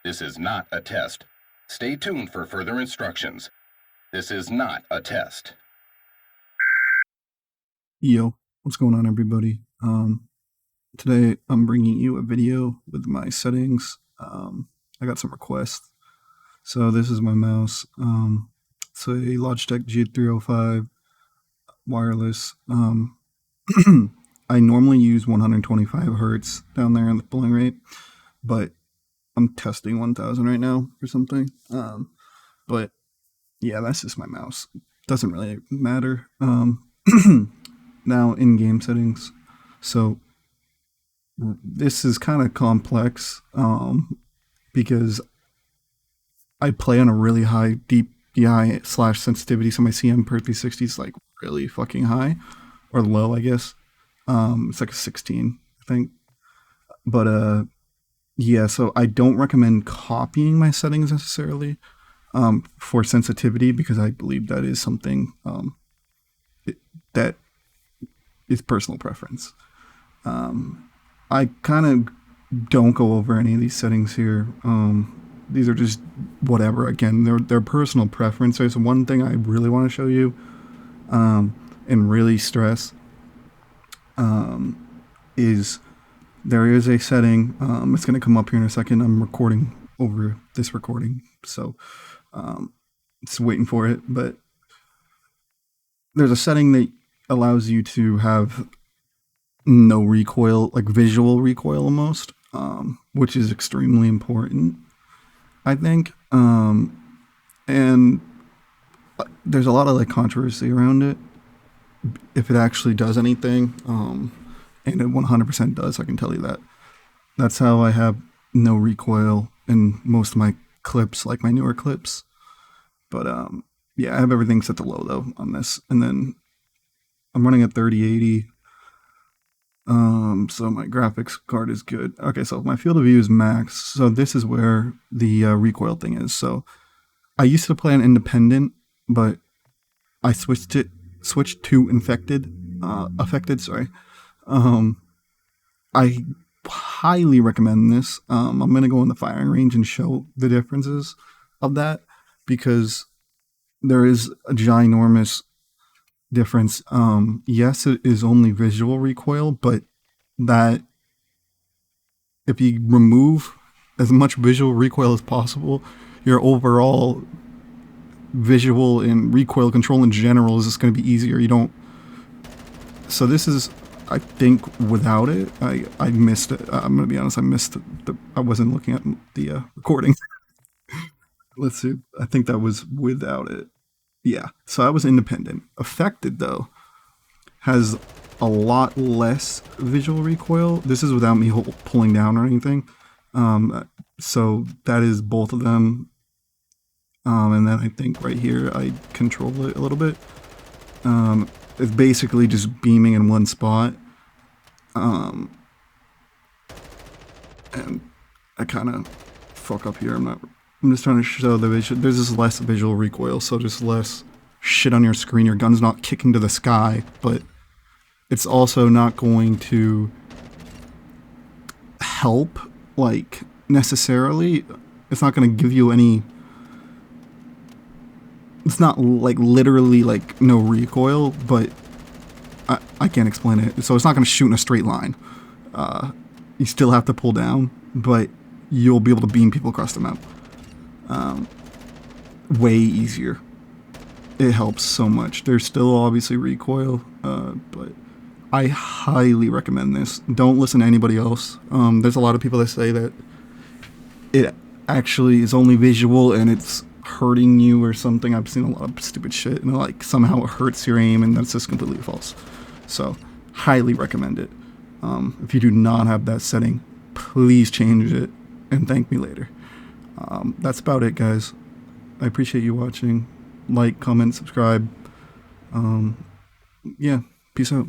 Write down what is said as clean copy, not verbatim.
This is not a test. Stay tuned for further instructions. This is not a test. Yo, what's going on, everybody? Today I'm bringing you a video with my settings. I got some requests. So this is my mouse. It's a Logitech G305 wireless. I normally use 125 hertz down there in the pulling rate, but I'm testing 1000 right now for something. But yeah, that's just my mouse. Doesn't really matter. Now in-game settings. So this is kind of complex because I play on a really high DPI / sensitivity, so my CM per 360 is like really fucking high, or low, I guess. It's like a 16, I think. But yeah, so I don't recommend copying my settings necessarily for sensitivity, because I believe that is something that is personal preference. I kind of don't go over any of these settings here. These are just whatever. Again, they're personal preference. There's one thing I really want to show you and really stress is there is a setting. It's going to come up here in a second. I'm recording over this recording, so just waiting for it. But there's a setting that allows you to have no recoil, like visual recoil almost, which is extremely important, I think. And there's a lot of like controversy around it, if it actually does anything. And it 100% does, I can tell you that. That's how I have no recoil in most of my clips, like my newer clips. But yeah, I have everything set to low though on this, and then I'm running at 3080. So my graphics card is good. Okay, so my field of view is max. So this is where the recoil thing is. So I used to play on independent, but I switched to affected. Sorry. I highly recommend this. I'm gonna go in the firing range and show the differences of that, because there is a ginormous difference. Yes, it is only visual recoil, but that if you remove as much visual recoil as possible, your overall visual and recoil control in general is just going to be easier. You don't. So this is, I think, without it, I missed it. I'm going to be honest. I wasn't looking at the recording. Let's see. I think that was without it. Yeah, so I was independent. Affected, though, has a lot less visual recoil. This is without me pulling down or anything. So that is both of them. And then I think right here I control it a little bit. It's basically just beaming in one spot. And I kind of fuck up here. I'm just trying to show the vision. There's just less visual recoil, so just less shit on your screen. Your gun's not kicking to the sky, but it's also not going to help, like, necessarily. It's not going to give you any. It's not like literally like no recoil, but I can't explain it. So it's not going to shoot in a straight line. You still have to pull down, but you'll be able to beam people across the map. Way easier. It helps so much. There's still obviously recoil, but I highly recommend this. Don't listen to anybody else. There's a lot of people that say that it actually is only visual and it's hurting you or something. I've seen a lot of stupid shit, and like somehow it hurts your aim, and that's just completely false. So highly recommend it. If you do not have that setting, please change it and thank me later. That's about it, guys. I appreciate you watching. Like, comment, subscribe. Yeah, peace out.